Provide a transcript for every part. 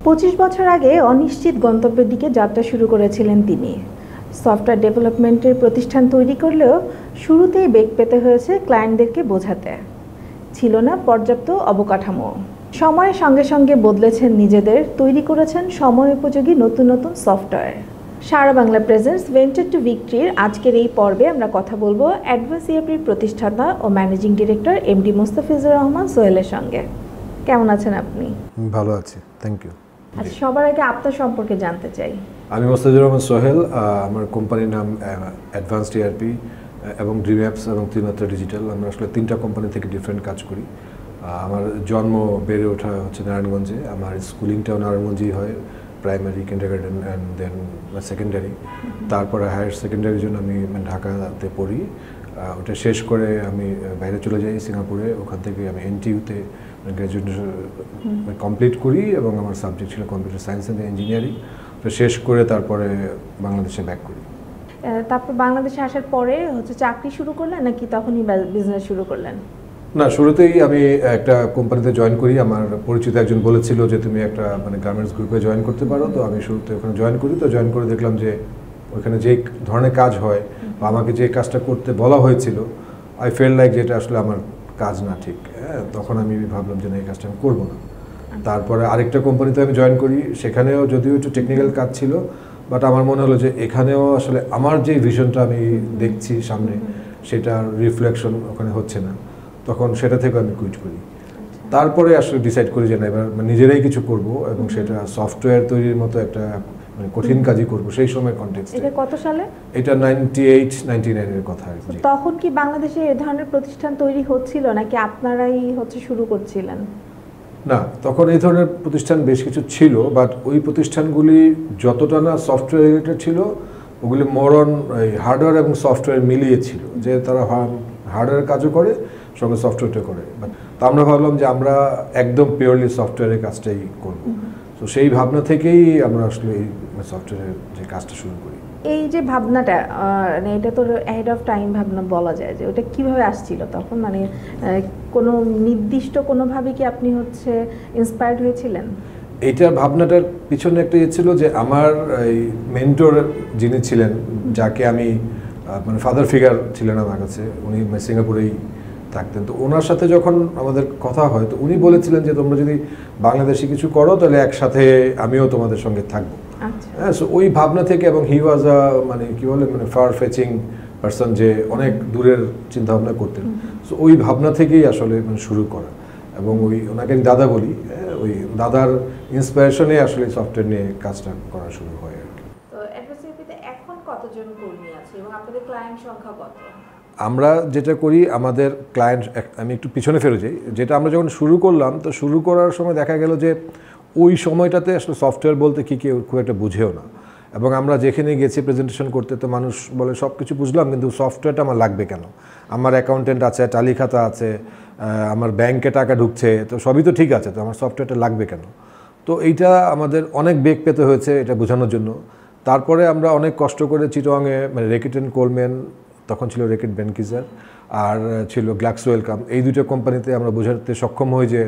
25 বছর আগে অনিশ্চিত গন্তব্যের দিকে যাত্রা শুরু করেছিলেন তিনি। সফটওয়্যার ডেভেলপমেন্টের প্রতিষ্ঠান তৈরি করলেও শুরুতেই বেগ পেতে হয়েছে ক্লায়েন্টদেরকে বোঝাতে। ছিল না পর্যাপ্ত অবকাঠামো। সময়ের সঙ্গে সঙ্গে বদলেছেন নিজেদের, তৈরি করেছেন সময় উপযোগী নতুন নতুন software. Sara Bangla presents venture to ভিক্টরির আজকের এই পর্বে আমরা কথা বলবো অ্যাডভান্স ইআরপির প্রতিষ্ঠাতা ও managing director MD Mostafizur Rahman সোহেলের সঙ্গে। কেমন আছেন আপনি? ভালো আছি, থ্যাংক ইউ। আচ্ছা, সবার আগে আপনার সম্পর্কে জানতে চাই। আমি মোস্তাফিজুর রহমান সোহেল, আমার কোম্পানির নাম অ্যাডভান্সড ইআরপি এবং ড্রিম অ্যাপস এবং ত্রিমাত্রা ডিজিটাল। আমরা আসলে 3টা কোম্পানি থেকে ডিফারেন্ট কাজ করি। আমার জন্ম বেড়ে ওঠা হচ্ছে নারায়ণগঞ্জে। আমার স্কুলিংটাও নারায়ণগঞ্জেই হয়, primary, kindergarten and then secondary. তারপরে হায়ার সেকেন্ডারির জন্য আমি ঢাকাতে পড়ি। ওটা শেষ করে আমি বাইরে চলে যাই সিঙ্গাপুরে। ওখান থেকে আমি এনটিইউতে গ্র্যাজুয়েশন কমপ্লিট করি এবং আমার সাবজেক্ট ছিল কম্পিউটার সায়েন্স অ্যান্ড ইঞ্জিনিয়ারিং। তো শেষ করে তারপরে বাংলাদেশে ব্যাক করি। তারপর বাংলাদেশে আসার পরে চাকরি শুরু করলেন নাকি তখনই বিজনেস শুরু করলেন? না, শুরুতেই আমি একটা কোম্পানিতে জয়েন করি। আমার পরিচিত একজন বলেছিল যে তুমি একটা গার্মেন্টস গ্রুপে জয়েন করতে পারো। তো আমি শুরুতে ওখানে জয়েন করি। তো জয়েন করে দেখলাম যে ওখানে যে ধরনের কাজ হয় বা আমাকে যে কাজটা করতে বলা হয়েছিল, আই ফিল লাইক যে এটা আসলে আমার কাজ না, ঠিক। তখন আমি ভাবলাম যে না, এই কাজটা আমি করবো না। তারপরে আরেকটা কোম্পানিতে আমি জয়েন করি। সেখানেও যদিও একটু টেকনিক্যাল কাজ ছিল, বাট আমার মনে হলো যে এখানেও আসলে আমার যে ভিশনটা আমি দেখছি সামনে, সেটার রিফ্লেকশন ওখানে হচ্ছে না। তখন সেটা থেকে আমি কুইট করি। তারপরে আসলে ডিসাইড করি যে না, এবার নিজেরাই কিছু করব এবং সেটা সফটওয়্যার তৈরির মতো একটা কঠিন কাজই করব। সেই সময় কনটেক্সটে। এটা কত সালে? এটা 98-99 এর কথা আর কি। তখন কি বাংলাদেশে এই ধরনের প্রতিষ্ঠান তৈরি হচ্ছিল নাকি আপনারাই শুরু করছিলেন? না, তখন এই ধরনের প্রতিষ্ঠান বেশ কিছু ছিল, বাট ওই প্রতিষ্ঠানগুলি যতটা না সফটওয়্যার রিলেটেড ছিল, ওগুলি মোরন হার্ডওয়্যার এবং সফটওয়্যার মিলিয়ে ছিল। যে তারা হার্ডওয়্যার কাজও করে, সঙ্গে সফটওয়্যারটা করে। তো আমরা ভাবলাম যে আমরা একদম পিওরলি সফটওয়্যারের কাজটাই করব। তো সেই ভাবনা থেকেই আমরা আসলে এই সফটওয়্যারের যে কাজটা শুরু করি। এই যে ভাবনাটা, এটা তো অ্যাহেড অফ টাইম ভাবনা বলা যায়, যে ওটা কিভাবে আসছিল তখন? কোনো নির্দিষ্ট কোনোভাবে কি আপনি ইন্সপায়ার্ড হয়েছিলেন? এইটার ভাবনাটার পিছনে একটা ছিল যে আমার এই মেন্টর যিনি ছিলেন, যাকে আমি ফাদার ফিগার ছিলেন আমার কাছে, উনি সিঙ্গাপুরেই থাকতেন। তো ওনার সাথে যখন আমাদের কথা হয়, তো উনি বলেছিলেন যে তোমরা যদি বাংলাদেশে কিছু করো তাহলে একসাথে আমিও তোমাদের সঙ্গে থাকবো। হ্যাঁ, সো ওই ভাবনা থেকে, এবং হি ওয়াজ কি বলে ফার ফেচিং পারসন, যে অনেক দূরের চিন্তা ভাবনা করতেন। সো ওই ভাবনা থেকেই আসলে শুরু করা। এবং ওনাকে আমি দাদা বলি। ওই দাদার ইন্সপিরেশনে আসলে সফটওয়্যার নিয়ে কাজটা করা শুরু হয় আর কি। তো অ্যাডভান্সড এখন কতজন কর্মী আছে এবং আপনাদের ক্লায়েন্ট সংখ্যা কত? আমরা যেটা করি, আমাদের ক্লায়েন্ট, আমি একটু পিছনে ফেরে যাই, যেটা আমরা যখন শুরু করলাম, তো শুরু করার সময় দেখা গেল যে ওই সময়টাতে আসলে সফটওয়্যার বলতে কী কেউ খুব একটা বুঝেও না। এবং আমরা যেখানে গেছি প্রেজেন্টেশন করতে, তো মানুষ বলে সব কিছু বুঝলাম, কিন্তু সফটওয়্যারটা আমার লাগবে কেন? আমার অ্যাকাউন্টেন্ট আছে, টালি খাতা আছে, আমার ব্যাংকে টাকা ঢুকছে, তো সবই তো ঠিক আছে, তো আমার সফটওয়্যারটা লাগবে কেন? তো এইটা আমাদের অনেক বেগ পেতে হয়েছে এটা বোঝানোর জন্য। তারপরে আমরা অনেক কষ্ট করে চিটোয়াংয়ে রেকিট অ্যান্ড কোলম্যান, তখন ছিল রেকিট বেনকিজার, আর ছিল গ্ল্যাক্সোওয়েলকাম, এই দুটো কোম্পানিতে আমরা বোঝাতে সক্ষম হই যে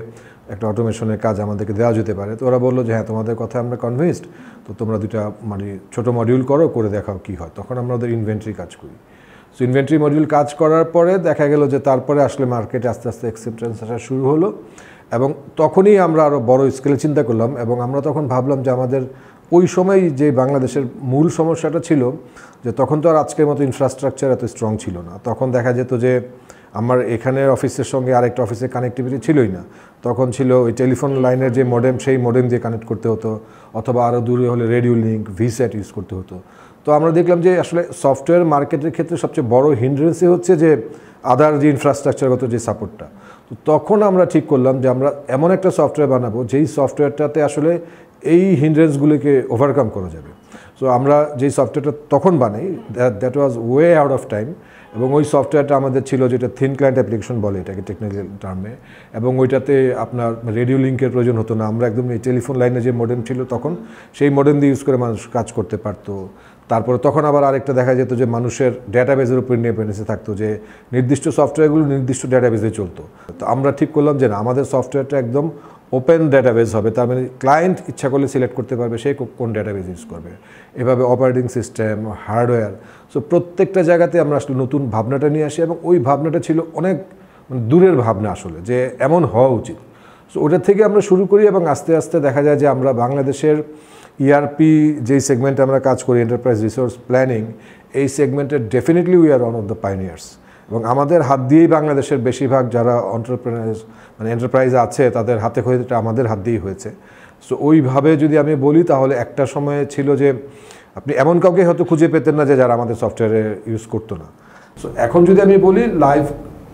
একটা অটোমেশনের কাজ আমাদেরকে দেওয়া যেতে পারে। তো ওরা বললো যে হ্যাঁ, তোমাদের কথা আমরা কনভিন্সড, তো তোমরা দুটা ছোটো মডিউল করে দেখাও কী হয়। তখন আমরা ওদের ইনভেন্টরি কাজ করি। সো ইনভেন্টরি মডিউল কাজ করার পরে দেখা গেল যে তারপরে আসলে মার্কেটে আস্তে আস্তে অ্যাকসেপ্টেন্স আসা শুরু হলো। এবং তখনই আমরা আরও বড় স্কেলে চিন্তা করলাম। এবং আমরা তখন ভাবলাম যে আমাদের ওই সময় যে বাংলাদেশের মূল সমস্যাটা ছিল, যে তখন তো আর আজকের মতো ইনফ্রাস্ট্রাকচার এত স্ট্রং ছিল না। তখন দেখা যেত যে আমার এখানের অফিসের সঙ্গে আরেকটা অফিসের কানেক্টিভিটি ছিলই না। তখন ছিল ওই টেলিফোন লাইনের যে মডেম, সেই মডেম দিয়ে কানেক্ট করতে হতো, অথবা আরও দূরে হলে রেডিও লিঙ্ক, ভিস্যাট ইউজ করতে হতো। তো আমরা দেখলাম যে আসলে সফটওয়্যার মার্কেটের ক্ষেত্রে সবচেয়ে বড় হিন্ড্রেন্সই হচ্ছে যে আদার যে ইনফ্রাস্ট্রাকচারগত যে সাপোর্টটা। তো তখন আমরা ঠিক করলাম যে আমরা এমন একটা সফটওয়্যার বানাবো যেই সফটওয়্যারটাতে আসলে এই হিন্ড্রেন্সগুলিকে ওভারকাম করা যাবে। সো আমরা যেই সফটওয়্যারটা তখন বানাই, that was way out of time. এবং ওই সফটওয়্যারটা আমাদের ছিল যেটা থিন ক্লায়েন্ট অ্যাপ্লিকেশন বলে এটাকে টেকনিক্যাল টার্মে। এবং ওইটাতে আপনার রেডিও লিঙ্কের প্রয়োজন হতো না। আমরা একদম এই টেলিফোন লাইনে যে মডেম ছিল তখন, সেই মডেম দিয়ে ইউজ করে মানুষ কাজ করতে পারতো। তারপরে তখন আবার আরেকটা দেখা যেত যে মানুষের ডেটাবেজের উপর ডিপেন্ডেন্সি থাকতো, যে নির্দিষ্ট সফটওয়্যারগুলো নির্দিষ্ট ডেটাবেজে চলতো। তো আমরা ঠিক করলাম যে না, আমাদের সফটওয়্যারটা একদম ওপেন ডেটাবেস হবে, তার মানে ক্লায়েন্ট ইচ্ছা করলে সিলেক্ট করতে পারবে সে কোন ডেটাবেস ইউজ করবে, এভাবে অপারেটিং সিস্টেম, হার্ডওয়্যার। সো প্রত্যেকটা জায়গাতে আমরা আসলে নতুন ভাবনাটা নিয়ে আসি এবং ওই ভাবনাটা ছিল অনেক মানে দূরের ভাবনা আসলে, যে এমন হওয়া উচিত। সো ওটা থেকে আমরা শুরু করি এবং আস্তে আস্তে দেখা যায় যে আমরা বাংলাদেশের ইআরপি যেই সেগমেন্টে আমরা কাজ করি, এন্টারপ্রাইজ রিসোর্স প্ল্যানিং, এই সেগমেন্টে definitely we are one of the pioneers. এবং আমাদের হাত দিয়েই বাংলাদেশের বেশিরভাগ যারা এন্টারপ্রেনার্স মানে এন্টারপ্রাইজ আছে তাদের হাতে হয়ে, এটা আমাদের হাত দিয়েই হয়েছে। সো ওইভাবে যদি আমি বলি তাহলে একটা সময় ছিল যে আপনি এমন কাউকে হয়তো খুঁজে পেতেন না যে যারা আমাদের সফটওয়্যারে ইউজ করতো না। সো এখন যদি আমি বলি লাইভ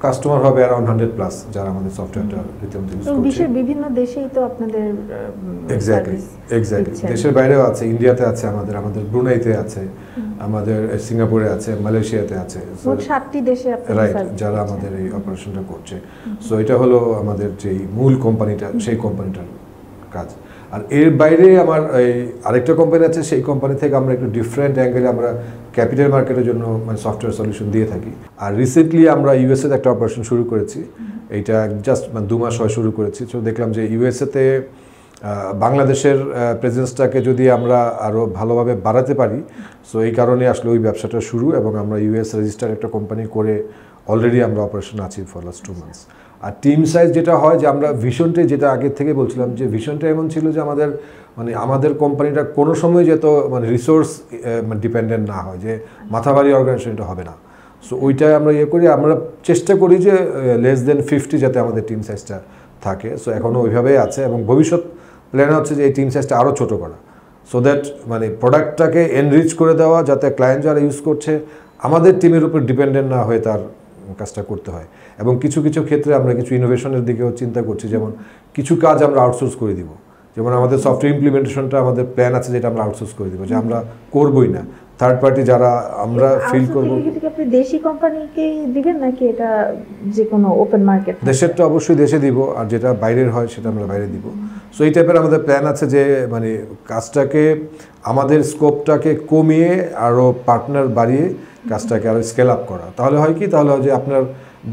কাস্টমার হবে অ্যারাউন্ড 100+ যারা আমাদের সফটওয়্যারটা রীতিমতো ইউজ করছে। বিশ্বের বিভিন্ন দেশেই তো আপনাদের এক্স্যাক্টলি দেশের বাইরেও আছে, ইন্ডিয়াতে আছে আমাদের ব্রুনাইতে আছে, আমাদের সিঙ্গাপুরে আছে, মালয়েশিয়াতে আছে, মোট 7টি দেশে আপনারা রাইট, যারা আমাদের এই অপারেশনটা করছে। সো এটা হলো আমাদের যেই মূল কোম্পানিটা, সেই কোম্পানিটার কাজ। আর এর বাইরে আমার এই আরেকটা কোম্পানি আছে, সেই কোম্পানি থেকে আমরা একটু ডিফারেন্ট অ্যাঙ্গেলে আমরা ক্যাপিটাল মার্কেটের জন্য মানে সফটওয়্যার সলিউশন দিয়ে থাকি। আর রিসেন্টলি আমরা ইউএসএতে একটা অপারেশন শুরু করেছি, এইটা জাস্ট মানে 2 মাস হয় শুরু করেছি। তো দেখলাম যে ইউএসএতে বাংলাদেশের প্রেজেন্সটাকে যদি আমরা আরও ভালোভাবে বাড়াতে পারি, সো এই কারণে আসলে ওই ব্যবসাটা শুরু, এবং আমরা ইউএস রেজিস্টার একটা কোম্পানি করে অলরেডি আমরা অপারেশন আছি ফর লাস্ট 2 মান্থস। আর টিম সাইজ যেটা হয় যে আমরা ভিশনটাই, যেটা আগের থেকে বলছিলাম যে ভিশনটা এমন ছিল যে আমাদের কোম্পানিটা কোনো সময় যেত মানে রিসোর্স ডিপেন্ডেন্ট না হয়, যে মাথাভারী অর্গানাইজেশনটা হবে না। সো ওইটাই আমরা করি, আমরা চেষ্টা করি যে লেস দেন 50 যাতে আমাদের টিম সাইজটা থাকে। সো এখনও ওইভাবেই আছে, এবং ভবিষ্যৎ প্ল্যান হচ্ছে যে এই টিম সাইজটা আরও ছোটো করা, সো দ্যাট মানে প্রোডাক্টটাকে এনরিচ করে দেওয়া, যাতে ক্লায়েন্ট যারা ইউজ করছে আমাদের টিমের উপর ডিপেন্ডেন্ট না হয়ে তার কাজটা করতে হয়। এবং কিছু কিছু ক্ষেত্রে আমরা কিছু ইনোভেশনের দিকেও চিন্তা করছি, যেমন কিছু কাজ আমরা আউটসোর্স করে দিব, যেমন আমাদের সফটওয়্যার ইমপ্লিমেন্টেশনটা আমাদের প্ল্যান আছে যেটা আমরা আউটসোর্স করে দিব, যে আমরা করবই না, থার্ড পার্টি যারা আমরা ফিল করব। আপনি দেশি কোম্পানিকে দিবেন নাকি এটা যে কোনো ওপেন মার্কেট? দেশেরটা অবশ্যই দেশে দিব, আর যেটা বাইরের হয় সেটা আমরা বাইরে দিব। সো এই টাইপের আমাদের প্ল্যান আছে যে মানে কাজটাকে, আমাদের স্কোপটাকে কমিয়ে আরও পার্টনার বাড়িয়ে কাজটাকে আরও স্কেল আপ করা। তাহলে হয় কি, তাহলে হয় যে আপনার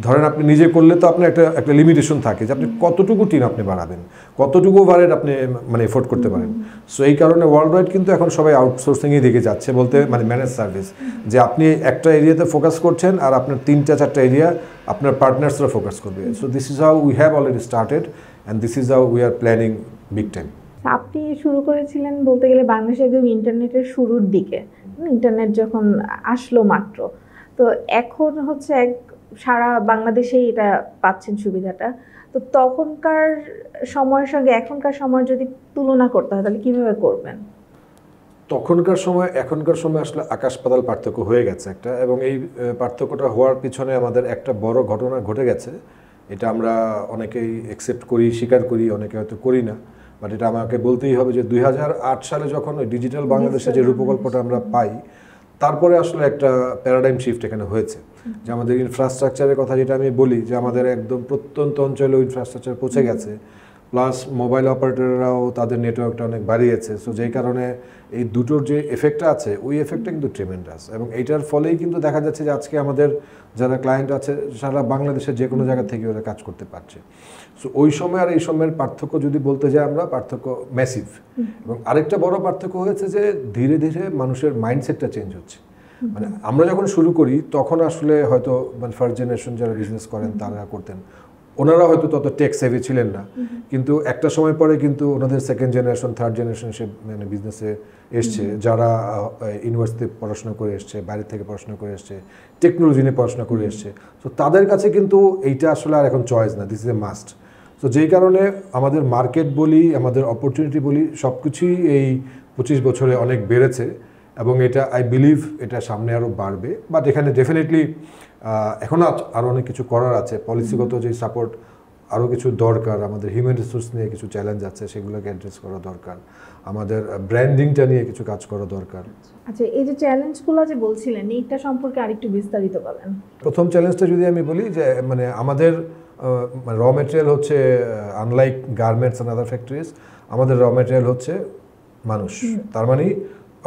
ধরেন আপনি নিজে করলে তো আপনার একটা লিমিটেশন থাকে যে আপনি কতটুকু টিম আপনি বাড়াবেন, কতটুকু ওভারহেড আপনি মানে এফোর্ড করতে পারেন। সো এই কারণে ওয়ার্ল্ড ওয়াইড কিন্তু এখন সবাই আউটসোর্সিংয়ের দিকে যাচ্ছে, বলতে মানে ম্যানেজ সার্ভিস, যে আপনি একটা এরিয়াতে ফোকাস করছেন আর আপনার 3-4টা এরিয়া আপনার পার্টনার্সরা ফোকাস করবে। So this is how we have already started and this is how we are planning big time. আপনি শুরু করেছিলেন বলতে গেলে বাংলাদেশে একদম ইন্টারনেটের শুরুর দিকে, ইন্টারনেট যখন আসলো মাত্র, তো এখন হচ্ছে সারা বাংলাদেশেই এটা পাচ্ছেন সুবিধাটা। তো তখনকার সময়ের সঙ্গে এখনকার সময় যদি তুলনা করতে হয় তাহলে কীভাবে করবেন? তখনকার সময় এখনকার সময় আসলে আকাশ পাতাল পার্থক্য হয়ে গেছে একটা, এবং এই পার্থক্যটা হওয়ার পিছনে আমাদের একটা বড় ঘটনা ঘটে গেছে। এটা আমরা অনেকেই অ্যাকসেপ্ট করি, স্বীকার করি, অনেকে হয়তো করি না, বাট এটা আমাকে বলতেই হবে যে 2008 সালে যখন ওই ডিজিটাল বাংলাদেশের যে রূপকল্পটা আমরা পাই, তারপরে আসলে একটা প্যারাডাইম শিফট এখানে হয়েছে। যে আমাদের ইনফ্রাস্ট্রাকচারের কথা যেটা আমি বলি, যে আমাদের একদম প্রত্যন্ত অঞ্চলে ইনফ্রাস্ট্রাকচার পৌঁছে গেছে, প্লাস মোবাইল অপারেটররাও তাদের নেটওয়ার্কটা অনেক বাড়িয়েছে। সো যেই কারণে এই দুটোর যে এফেক্টটা আছে, ওই এফেক্টটা কিন্তু ট্রিমেন্ডাস, এবং এইটার ফলেই কিন্তু দেখা যাচ্ছে যে আজকে আমাদের যারা ক্লায়েন্ট আছে সারা বাংলাদেশের যে কোনো জায়গা থেকে ওরা কাজ করতে পারছে। সো ওই সময় আর এই সময়ের পার্থক্য যদি বলতে যাই আমরা, পার্থক্য ম্যাসিভ। এবং আরেকটা বড় পার্থক্য হয়েছে যে ধীরে ধীরে মানুষের মাইন্ডসেটটা চেঞ্জ হচ্ছে। মানে আমরা যখন শুরু করি তখন আসলে হয়তো মানে ফার্স্ট জেনারেশন যারা বিজনেস করেন তারা করতেন, ওনারা হয়তো তত টেক সেভি ছিলেন না, কিন্তু একটা সময় পরে কিন্তু ওনাদের সেকেন্ড জেনারেশন, থার্ড জেনারেশন সে মানে বিজনেসে এসছে, যারা ইউনিভার্সিটিতে পড়াশোনা করে এসছে, বাইরে থেকে পড়াশোনা করে এসছে, টেকনোলজি নিয়ে পড়াশোনা করে এসছে। তো তাদের কাছে কিন্তু এইটা আসলে আর এখন চয়েস না, দিস ইজ এ মাস্ট। তো যেই কারণে আমাদের মার্কেট বলি, আমাদের অপরচুনিটি বলি, সব কিছুই এই 25 বছরে অনেক বেড়েছে, এবং এটা আই বিলিভ এটা সামনে আরও বাড়বে। বাট এখানে ডেফিনেটলি এখনও আরও অনেক কিছু করার আছে, পলিসিগত যে সাপোর্ট আরও কিছু দরকার, আমাদের হিউম্যান রিসোর্স নিয়ে কিছু চ্যালেঞ্জ আছে, সেগুলোকে অ্যাড্রেস করা দরকার, আমাদের ব্র্যান্ডিংটা নিয়ে কিছু কাজ করা দরকার। আচ্ছা, এই যে চ্যালেঞ্জগুলো যে বলছিলেন, এইটা সম্পর্কে আরেকটু বিস্তারিত বলেন। প্রথম চ্যালেঞ্জটা যদি আমি বলি, যে মানে আমাদের র মেটেরিয়াল হচ্ছে, unlike garments and other factories, আমাদের র মেটেরিয়াল হচ্ছে মানুষ। তার মানে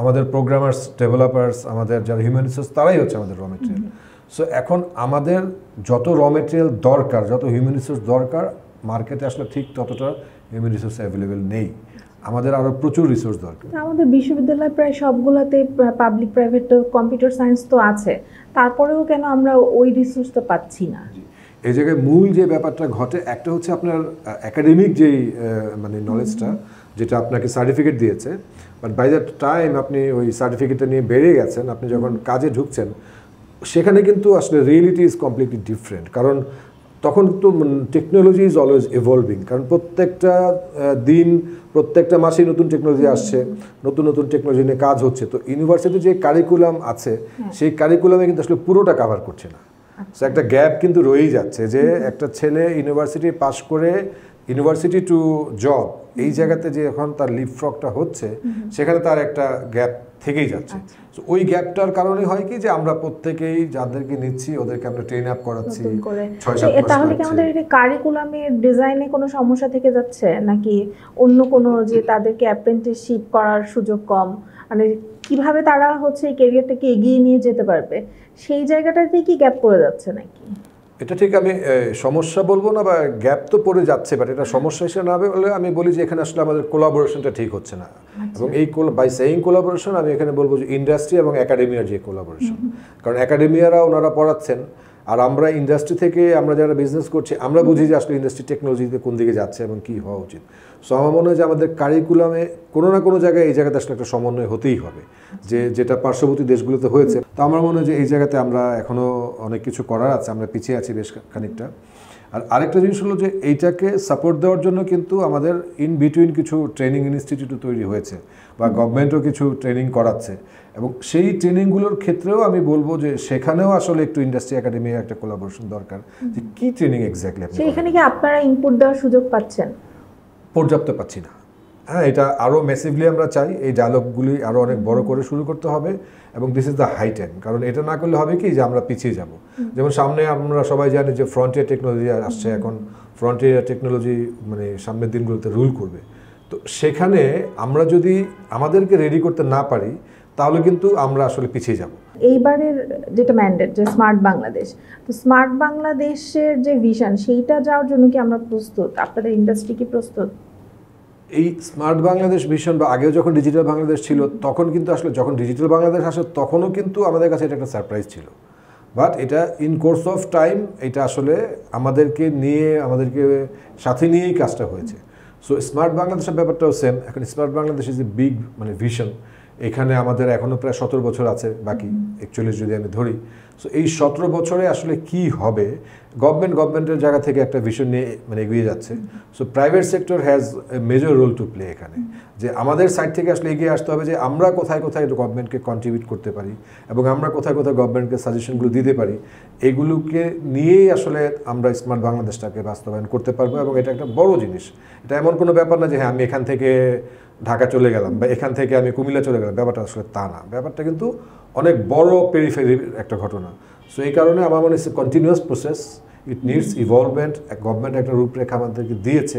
আমাদের প্রোগ্রামার্স, ডেভেলপার্স, আমাদের যারা হিউম্যান রিসোর্স, তারাই হচ্ছে আমাদের র মেটেরিয়াল। সো এখন আমাদের যত র মেটেরিয়াল দরকার, যত হিউম্যান রিসোর্স দরকার, মার্কেটে আসলে ঠিক ততটা হিউম্যান রিসোর্স অ্যাভেলেবেল নেই, আমাদের আরও প্রচুর রিসোর্স দরকার। আমাদের বিশ্ববিদ্যালয় প্রায় সবগুলোতে পাবলিক প্রাইভেট কম্পিউটার সায়েন্স তো আছে, তারপরেও কেন আমরা ওই রিসোর্সটা পাচ্ছি না? এই জায়গায় মূল যে ব্যাপারটা ঘটে, একটা হচ্ছে আপনার একাডেমিক যেই মানে নলেজটা, যেটা আপনাকে সার্টিফিকেট দিয়েছে, বাট বাই দ্য টাইম আপনি ওই সার্টিফিকেটটা নিয়ে বেরিয়ে গেছেন, আপনি যখন কাজে ঢুকছেন সেখানে কিন্তু আসলে রিয়েলিটি ইজ কমপ্লিটলি ডিফারেন্ট। কারণ তখন তো টেকনোলজি ইজ অলওয়েজ ইভলভিং, কারণ প্রত্যেকটা দিন প্রত্যেকটা মাসেই নতুন টেকনোলজি আসছে, নতুন নতুন টেকনোলজি নিয়ে কাজ হচ্ছে। তো ইউনিভার্সিটির যে কারিকুলাম আছে সেই কারিকুলামে কিন্তু আসলে পুরোটা কাভার করছে না। সো একটা গ্যাপ কিন্তু রয়েই যাচ্ছে, যে একটা ছেলে ইউনিভার্সিটি পাশ করে ইউনিভার্সিটি টু জব, এই জায়গাতে যে এখন তার লিপফ্রগটা হচ্ছে সেখানে তার একটা গ্যাপ থেকেই যাচ্ছে। তো ওই গ্যাপটার কারণে হয় কি, যে আমরা প্রত্যেকেই যাদেরকে নিচ্ছি ওদেরকে আমরা ট্রেন আপ করাচ্ছি 6-7 মাস। তাহলে কি আমাদের এটা কারিকুলামের ডিজাইনে কোনো সমস্যা থেকে যাচ্ছে, নাকি অন্য কোনো, যে তাদেরকে অ্যাপ্রেন্টিসশিপ করার সুযোগ কম, মানে কিভাবে তারা হচ্ছে এই ক্যারিয়ারটাকে এগিয়ে নিয়ে যেতে পারবে, সেই জায়গাটাতে কি গ্যাপ পড়ে যাচ্ছে নাকি? এটা ঠিক আমি সমস্যা বলবো না, বা গ্যাপ তো পড়ে যাচ্ছে, বাট এটা সমস্যা হিসেবে না বলে আমি বলি যে এখানে আসলে আমাদের কোলাবোরেশনটা ঠিক হচ্ছে না। এবং এই বাই সেইং কোলাবোরেশন আমি এখানে বলবো যে ইন্ডাস্ট্রি এবং একাডেমিয়ার যে কোলাবোরেশন, কারণ একাডেমিয়ারা ওনারা পড়াচ্ছেন, আর আমরা ইন্ডাস্ট্রি থেকে আমরা যারা বিজনেস করছি আমরা বুঝি যে আসলে ইন্ডাস্ট্রি টেকনোলজিতে কোন দিকে যাচ্ছে এবং কী হওয়া উচিত। সো আমার মনে হয় যে আমাদের কারিকুলামে কোনো না কোনো জায়গায় এই জায়গাতে আসলে একটা সমন্বয় হতেই হবে, যেটা পার্শ্ববর্তী দেশগুলোতে হয়েছে। তো আমার মনে হয় যে এই জায়গাতে আমরা এখনও অনেক কিছু করার আছে, আমরা পিছিয়ে আছি বেশ খানিকটা। আর আরেকটা জিনিস হলো যে এইটাকে সাপোর্ট দেওয়ার জন্য কিন্তু আমাদের ইন বিটুইন কিছু ট্রেনিং ইনস্টিটিউটও তৈরি হয়েছে, বা গভর্নমেন্টও কিছু ট্রেনিং করাচ্ছে, এবং সেই ট্রেনিংগুলোর ক্ষেত্রেও আমি বলবো যে সেখানেও আসলে একটু ইন্ডাস্ট্রি একাডেমি একটা কোলাবোরেশন দরকার, যে কী ট্রেনিং এক্স্যাক্টলি আপনি সেইখানে কি আপনারা ইনপুট দেওয়ার সুযোগ পাচ্ছেন? পর্যাপ্ত পাচ্ছি না। হ্যাঁ, এটা আরও ম্যাসিভলি আমরা চাই, এই ডায়ালগগুলি আরও অনেক বড় করে শুরু করতে হবে, এবং this is the high time. কারণ এটা না করলে হবে কি, যে আমরা পিছিয়ে যাব। যেমন সামনে আমরা সবাই জানি যে ফ্রন্টিয়ার টেকনোলজি আসছে, এখন ফ্রন্টিয়ার টেকনোলজি মানে সামনের দিনগুলোতে রুল করবে। তো সেখানে আমরা যদি আমাদেরকে রেডি করতে না পারি তাহলে কিন্তু আমরা আসলে পিছিয়ে যাব। এইবারের যেটা ম্যান্ডেট, যে স্মার্ট বাংলাদেশ, তো স্মার্ট বাংলাদেশের যে ভিশন, সেইটা যাওয়ার জন্য কি আমরা প্রস্তুত? আপনাদের ইন্ডাস্ট্রি কি প্রস্তুত? এই স্মার্ট বাংলাদেশ ভিশন বা আগেও যখন ডিজিটাল বাংলাদেশ ছিল, তখন কিন্তু আসলে যখন ডিজিটাল বাংলাদেশ আসে তখনও কিন্তু আমাদের কাছে এটা একটা সারপ্রাইজ ছিল। বাট এটা ইন কোর্স অফ টাইম এটা আসলে আমাদেরকে সাথে নিয়েই কাজটা হয়েছে। সো স্মার্ট বাংলাদেশের ব্যাপারটাও সেম। এখন smart Bangladesh is a big মানে ভিশন। এখানে আমাদের এখনও প্রায় 17 বছর আছে বাকি, 41 যদি আমি ধরি। সো এই 17 বছরে আসলে কি হবে, গভর্নমেন্টের জায়গা থেকে একটা ভিশন নিয়ে মানে এগিয়ে যাচ্ছে। So private sector has a major role to play এখানে, যে আমাদের সাইড থেকে আসলে এগিয়ে আসতে হবে, যে আমরা কোথায় কোথায় গভর্নমেন্টকে কন্ট্রিবিউট করতে পারি, এবং আমরা কোথায় কোথায় গভর্নমেন্টকে সাজেশনগুলো দিতে পারি, এগুলোকে নিয়েই আসলে আমরা স্মার্ট বাংলাদেশটাকে বাস্তবায়ন করতে পারবো। এবং এটা একটা বড় জিনিস, এটা এমন কোনো ব্যাপার না যে হ্যাঁ আমি এখান থেকে ঢাকা চলে গেলাম বা এখান থেকে আমি কুমিল্লা চলে গেলাম, ব্যাপারটা আসলে তা না। ব্যাপারটা কিন্তু অনেক বড় পেরিফেরির একটা ঘটনা। সো এই কারণে আমার মনে হচ্ছে continuous process, it needs evolvement. Government একটা রূপরেখা আমাদেরকে দিয়েছে,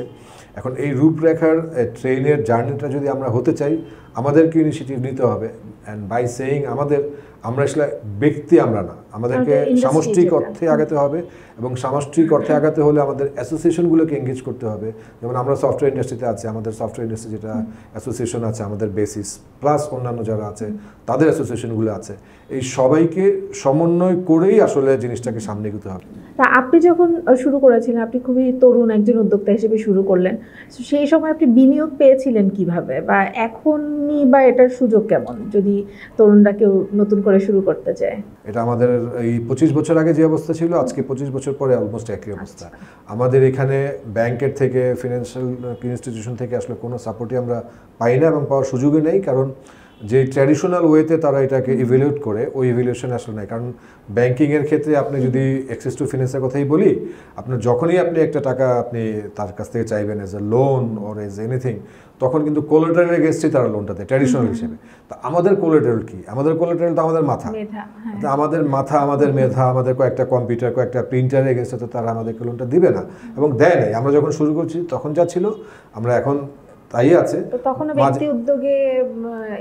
এখন এই রূপরেখার ট্রেনের জার্নিটা যদি আমরা হতে চাই আমাদেরকে ইনিশিয়েটিভ নিতে হবে। অ্যান্ড বাই সেইং আমরা আসলে ব্যক্তি আমরা না, আমাদেরকে সামষ্টিক অর্থে আগাতে হবে, এবং সামষ্টিক অর্থে আগাতে হলে আমাদের অ্যাসোসিয়েশনগুলোকে এঙ্গেজ করতে হবে। যেমন আমরা সফটওয়্যার ইন্ডাস্ট্রিতে আছি, আমাদের সফটওয়্যার ইন্ডাস্ট্রি যেটা অ্যাসোসিয়েশন আছে, আমাদের বেসিস প্লাস অন্যান্য যারা আছে তাদের অ্যাসোসিয়েশনগুলো আছে, এই সবাইকে সমন্বয় করেই আসলে জিনিসটাকে সামনে এগোতে হবে। তা আপনি যখন শুরু করেছিলেন, আপনি খুবই তরুণ একজন উদ্যোক্তা হিসেবে শুরু করলেন, সেই সময় আপনি বিনিয়োগ পেয়েছিলেন কিভাবে, বা এখনই বা এটার সুযোগ কেমন যদি তরুণরা কেউ নতুন করে শুরু করতে চায়? এটা আমাদের এই 25 বছর আগে যে অবস্থা ছিল, আজকে 25 বছর পরে অলমোস্ট একই অবস্থা। আমাদের এখানে ব্যাংকের থেকে, ফিনান্সিয়াল ইনস্টিটিউশন থেকে আসলে কোনো সাপোর্টই আমরা পাই না, এবং পাওয়ার সুযোগই নেই। কারণ যে ট্র্যাডিশনাল ওয়েতে তারা এটাকে ইভ্যালুয়েট করে, ওই ইভ্যালুয়েশন আসলে নাই। কারণ ব্যাংকিংয়ের ক্ষেত্রে আপনি যদি অ্যাক্সেস টু ফিনান্সের কথাই বলি, আপনার যখনই আপনি একটা টাকা আপনি তার কাছ থেকে চাইবেন as a loan or as anything, তখন কিন্তু কোলাটারাল এগেইনস্টে তারা লোনটা দেয় ট্র্যাডিশনাল হিসেবে। তা আমাদের কোলাটারাল কি? আমাদের কোলাটারাল তো আমাদের মাথা, আমাদের মাথা, আমাদের মেধা, আমাদের কয়েকটা কম্পিউটার, কয়েকটা প্রিন্টারের এগেইনস্টে তো তারা আমাদেরকে লোনটা দিবে না, এবং দেয় নাই। আমরা যখন শুরু করছি তখন যা ছিল, আমরা এখন তাই আছে। তো তখনও ব্যক্তি উদ্যোগে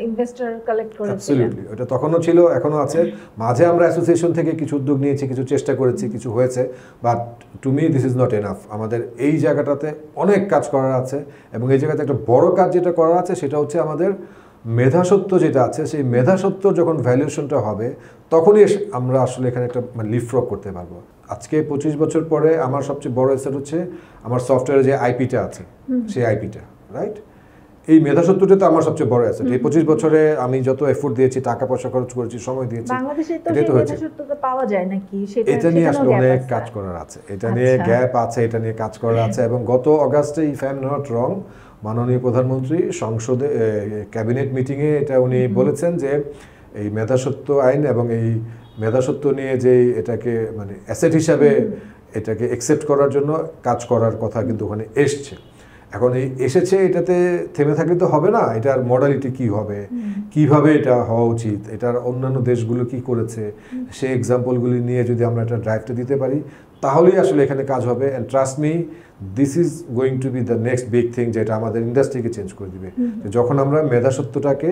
ইনভেস্টর কালেক্ট করেছিলেন। অ্যাবসলিউটলি, ওটা তখনও ছিল, এখনো আছে। মাঝে আমরা অ্যাসোসিয়েশন থেকে কিছু উদ্যোগ নিয়েছি, কিছু চেষ্টা করেছি, কিছু হয়েছে, but to me this is not enough. আমাদের এই জায়গাটাতে অনেক কাজ করার আছে, এবং এই জায়গাতে একটা বড় কাজ যেটা করার আছে সেটা হচ্ছে আমাদের মেধাসত্ব যেটা আছে, সেই মেধাসত্ব যখন ভ্যালুয়েশনটা হবে তখনই আমরা আসলে এখানে একটা লিফ্রগ করতে পারবো। আজকে 25 বছর পরে আমার সবচেয়ে বড় এসেট হচ্ছে আমার সফটওয়্যারে যে আইপিটা আছে, সেই আইপিটা, রাইট? এই মেধাসত্বটা তো আমার সবচেয়ে বড় অ্যাসেট। এই 25 বছরে আমি যত এফোর্ট দিয়েছি, টাকা পয়সা খরচ করেছি, সময় দিয়েছি, বাংলাদেশে তো সেই মেধাসত্বটা পাওয়া যায় নাকি? এটা নিয়ে আসলে অনেক কাজ করার আছে, এটা নিয়ে গ্যাপ আছে, এটা নিয়ে কাজ করার আছে। এবং গত অগাস্টে, if I am not wrong, মাননীয় প্রধানমন্ত্রী সংসদে ক্যাবিনেট মিটিংয়ে এটা উনি বলেছেন যে এই মেধাসত্ব আইন এবং এই মেধাসত্ব নিয়ে যে এটাকে মানে অ্যাসেট হিসাবে এটাকে অ্যাকসেপ্ট করার জন্য কাজ করার কথা কিন্তু ওখানে এসছে। এখন এই এসেছে, এটাতে থেমে থাকলে তো হবে না। এটার মডালিটি কি হবে, কিভাবে এটা হওয়া উচিত, এটার অন্যান্য দেশগুলো কি করেছে, সেই এক্সাম্পলগুলি নিয়ে যদি আমরা একটা ড্রাইভটা দিতে পারি, তাহলেই আসলে এখানে কাজ হবে। And trust me, this is going to B the next big thing, যেটা আমাদের ইন্ডাস্ট্রিকে চেঞ্জ করে দিবে। যখন আমরা মেধাসত্বটাকে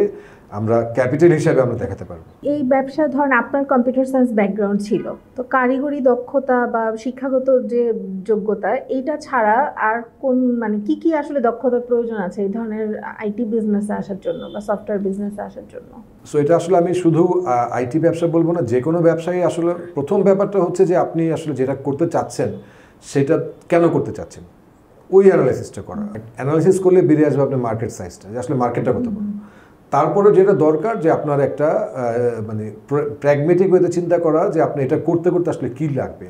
আমরা ক্যাপিটাল হিসাবে আমরা দেখাতে পারবো। এই ব্যবসা, ধরেন আপনার কম্পিউটার সায়েন্স ব্যাকগ্রাউন্ড ছিল, তো কারিগরি দক্ষতা বা শিক্ষাগত যে যোগ্যতা, এইটা ছাড়া আর কোন মানে কি আসলে দক্ষতার প্রয়োজন আছে এই ধরনের আইটি বিজনেসে আসার জন্য বা সফটওয়্যার বিজনেসে আসার জন্য? সো এটা আসলে আমি শুধু আইটি ব্যবসা বলবো না, যে কোনো ব্যবসায়ী আসলে প্রথম ব্যাপারটা হচ্ছে যে আপনি আসলে যেটা করতে চাচ্ছেন সেটা কেন করতে চাচ্ছেন, ওই অ্যানালাইসিসটা করা। অ্যানালাইসিস করলে বেরিয়ে আসবে আপনার মার্কেট সাইজটা, যে আসলে মার্কেটটা কত বড়। তারপরে যেটা দরকার যে আপনার একটা মানে প্র্যাগমেটিক ওয়েতে চিন্তা করা, যে আপনি এটা করতে করতে আসলে কী লাগবে।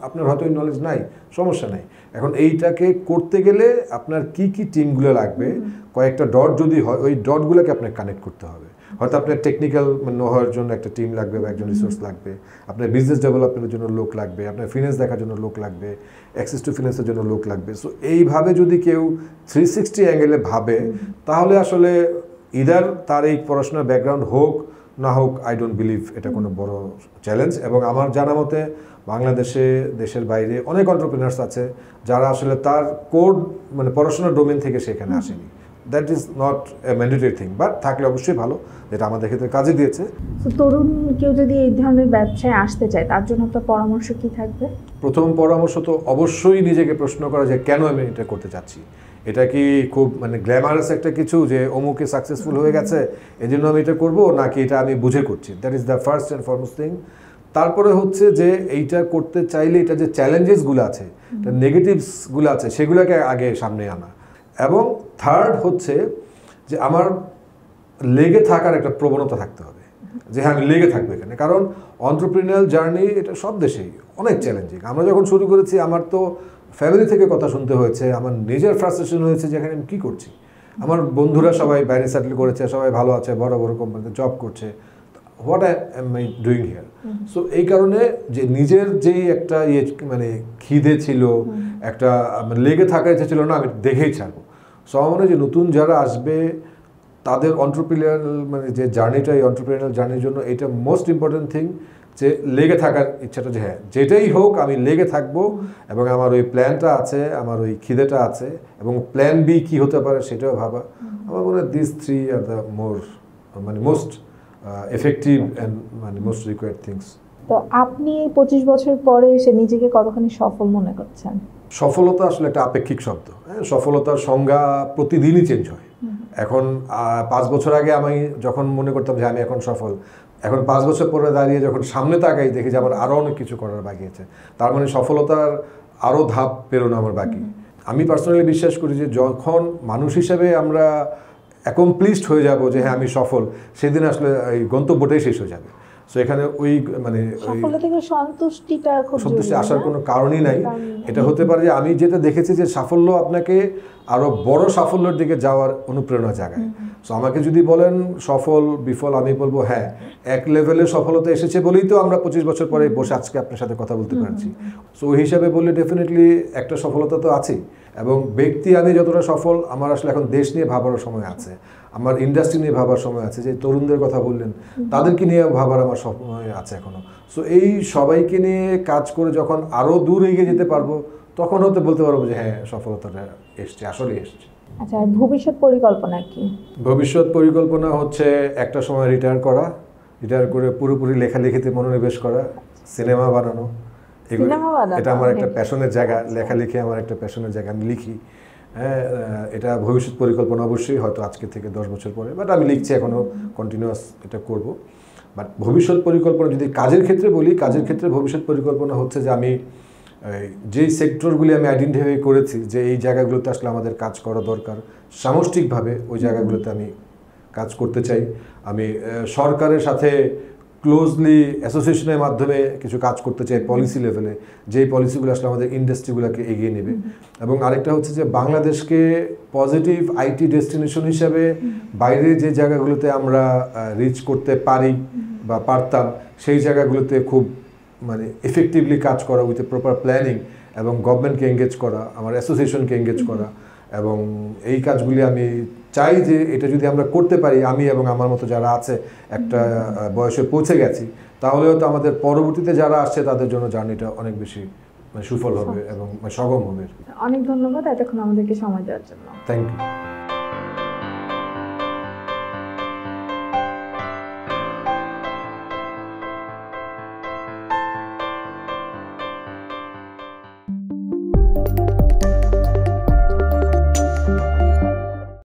আপনার হয়তো ওই নলেজ নাই, সমস্যা নাই। এখন এইটাকে করতে গেলে আপনার কি কি টিমগুলো লাগবে, কয়েকটা ডট যদি হয়, ওই ডটগুলোকে আপনাকে কানেক্ট করতে হবে। হয়তো আপনার টেকনিক্যাল নো হওয়ার জন্য একটা টিম লাগবে বা একজন রিসোর্স লাগবে, আপনার বিজনেস ডেভেলপমেন্টের জন্য লোক লাগবে, আপনার ফিনান্স দেখার জন্য লোক লাগবে, অ্যাক্সেস টু ফিনান্সের জন্য লোক লাগবে। সো এইভাবে যদি কেউ 360 অ্যাঙ্গেলে ভাবে, তাহলে আসলে ইদার তার এই পড়াশোনার ব্যাকগ্রাউন্ড হোক না হোক, আই ডোন্ট বিলিভ এটা কোনো বড় চ্যালেঞ্জ। এবং আমার জানা মতে বাংলাদেশে, দেশের বাইরে অনেক এন্টারপ্রেনার্স আছে যারা আসলে তার কোড মানে পড়াশোনার ডোমেন থেকে সেখানে আসেনি। That is not a mandatory thing, but থাকলে অবশ্যই ভালো, যেটা আমাদের ক্ষেত্রে কাজে দিয়েছে। তরুণ কেউ যদি এই ধরনের ব্যবসায় আসতে চায়, তার জন্য আপনার পরামর্শ কি থাকবে? প্রথম পরামর্শ তো অবশ্যই নিজেকে প্রশ্ন করা যে কেন আমি এটা করতে চাচ্ছি। এটা কি খুব মানে গ্ল্যামারাস একটা কিছু যে অমুকে সাকসেসফুল হয়ে গেছে এই জন্য আমি এটা করবো, নাকি এটা আমি বুঝে করছি? That is the first and foremost thing. তারপরে হচ্ছে যে এইটা করতে চাইলে এটা যে চ্যালেঞ্জেসগুলো আছে, নেগেটিভসগুলো আছে, সেগুলোকে আগে সামনে আনা। এবং থার্ড হচ্ছে যে আমার লেগে থাকার একটা প্রবণতা থাকতে হবে, যে হ্যাঁ আমি লেগে থাকবো এখানে। কারণ এন্টারপ্রেনিউরিয়াল জার্নি এটা সব দেশেই অনেক চ্যালেঞ্জিং। আমরা যখন শুরু করেছি, আমার তো ফ্যামিলি থেকে কথা শুনতে হয়েছে, আমার নিজের ফ্রাস্ট্রেশন হয়েছে যে এখানে আমি কী করছি। আমার বন্ধুরা সবাই বাইরে সেটেল করেছে, সবাই ভালো আছে, বড় বড় কোম্পানিতে জব করছে, what M I doing here? So এই কারণে যে নিজের যেই একটা মানে খিদে ছিল, একটা লেগে থাকার ইচ্ছে ছিল, না আমি দেখেই ছাড়বো। সো আমার মনে হয় যে নতুন যারা আসবে তাদের এন্টারপ্রেনিউরিয়াল মানে যে জার্নিটা, এই এন্টারপ্রেনিউরিয়াল জার্নির জন্য এটা মোস্ট ইম্পর্টেন্ট থিং, যে লেগে থাকার ইচ্ছাটা, যে হ্যাঁ যেটাই হোক আমি লেগে থাকবো, এবং আমার ওই প্ল্যানটা আছে, আমার ওই খিদেটা আছে, এবং প্ল্যান বি কী হতে পারে সেটাও ভাবা। আমার মনে হয় this three are the most effective and মানে মোস্ট রিকোয়ার্ড থিংস। তো আপনি 25 বছর পরে এসে নিজেকে কতখানি সফল মনে করছেন? সফলতা আসলে একটা আপেক্ষিক শব্দ। হ্যাঁ, সফলতার সংজ্ঞা প্রতিদিনই চেঞ্জ হয়। এখন 5 বছর আগে আমি যখন মনে করতাম যে আমি এখন সফল, এখন 5 বছর পরে দাঁড়িয়ে যখন সামনে তাকাই দেখি যে আমার আরও অনেক কিছু করার বাকি আছে। তার মানে সফলতার আরও ধাপ পেরোনো আমার বাকি। আমি পার্সোনালি বিশ্বাস করি যে যখন মানুষ হিসেবে আমরা অ্যাকমপ্লিশড হয়ে যাব যে হ্যাঁ আমি সফল, সেদিন আসলে এই গন্তব্যটাই শেষ হয়ে যাবে। সো এখানে ওই মানে সন্তুষ্টি আসার কোনো কারণই নাই। এটা হতে পারে যে আমি যেটা দেখেছি যে সাফল্য আপনাকে আরও বড় সাফল্যের দিকে যাওয়ার অনুপ্রেরণা জাগায়। সো আমাকে যদি বলেন সফল বিফল, আমি বলবো হ্যাঁ এক লেভেলে সফলতা এসেছে বলেই তো আমরা 25 বছর পরে বসে আজকে আপনার সাথে কথা বলতে পারছি। সো ওই হিসাবে বললে ডেফিনেটলি একটা সফলতা তো আছেই। এবং ব্যক্তি আমি যতটা সফল, আমার আসলে এখন দেশ নিয়ে ভাবার সময় আছে, আমার ইন্ডাস্ট্রি নিয়ে ভাবার সময় আছে, যে তরুণদের কথা বললেন তাদেরকে নিয়ে ভাবার আমার সময় আছে এখনো। সো এই সবাইকে নিয়ে কাজ করে যখন আরও দূর এগিয়ে যেতে পারবো, তখন হয়তো বলতে পারবো যে হ্যাঁ সফলতাটা এসছে, আসলেই এসছে। আচ্ছা, আর ভবিষ্যৎ পরিকল্পনা কি? ভবিষ্যৎ পরিকল্পনা হচ্ছে একটা সময় রিটায়ার করা, রিটায়ার করে পুরোপুরি লেখালেখিতে মনোনিবেশ করা, সিনেমা বানানো। সিনেমা বানানো, এটা আমার একটা প্যাশনের জায়গা, লেখালেখি আমার একটা প্যাশনের জায়গা, আমি লিখি। হ্যাঁ, এটা ভবিষ্যৎ পরিকল্পনা অবশ্যই, হয়তো আজকে থেকে 10 বছর পরে, বাট আমি লিখছি এখনও, কন্টিনিউয়াস এটা করব। বাট ভবিষ্যৎ পরিকল্পনা যদি কাজের ক্ষেত্রে বলি, কাজের ক্ষেত্রে ভবিষ্যৎ পরিকল্পনা হচ্ছে যে আমি যেই সেক্টরগুলি আমি আইডেন্টিফাই করেছি যে এই জায়গাগুলোতে আসলে আমাদের কাজ করা দরকার, সামষ্টিকভাবে ওই জায়গাগুলোতে আমি কাজ করতে চাই। আমি সরকারের সাথে ক্লোজলি অ্যাসোসিয়েশনের মাধ্যমে কিছু কাজ করতে চাই পলিসি লেভেলে, যেই পলিসিগুলো আসলে আমাদের ইন্ডাস্ট্রিগুলোকে এগিয়ে নেবে। এবং আরেকটা হচ্ছে যে বাংলাদেশকে পজিটিভ আইটি ডেস্টিনেশন হিসাবে বাইরে যে জায়গাগুলোতে আমরা রিচ করতে পারি বা পারতাম, সেই জায়গাগুলোতে খুব মানে এফেক্টিভলি কাজ করা উইথ এ প্রপার প্ল্যানিং, এবং গভর্নমেন্টকে এঙ্গেজ করা, আমার অ্যাসোসিয়েশনকে এঙ্গেজ করা। এবং এই কাজগুলি আমি চাই যে এটা যদি আমরা করতে পারি, আমি এবং আমার মতো যারা আছে, একটা বয়সে পৌঁছে গেছি, তাহলে হয়তো আমাদের পরবর্তীতে যারা আসছে তাদের জন্য জার্নিটা অনেক বেশি সুফল হবে এবং সগম হবে। অনেক ধন্যবাদ এতক্ষণ আমাদেরকে সময় দেওয়ার জন্য। Thank you.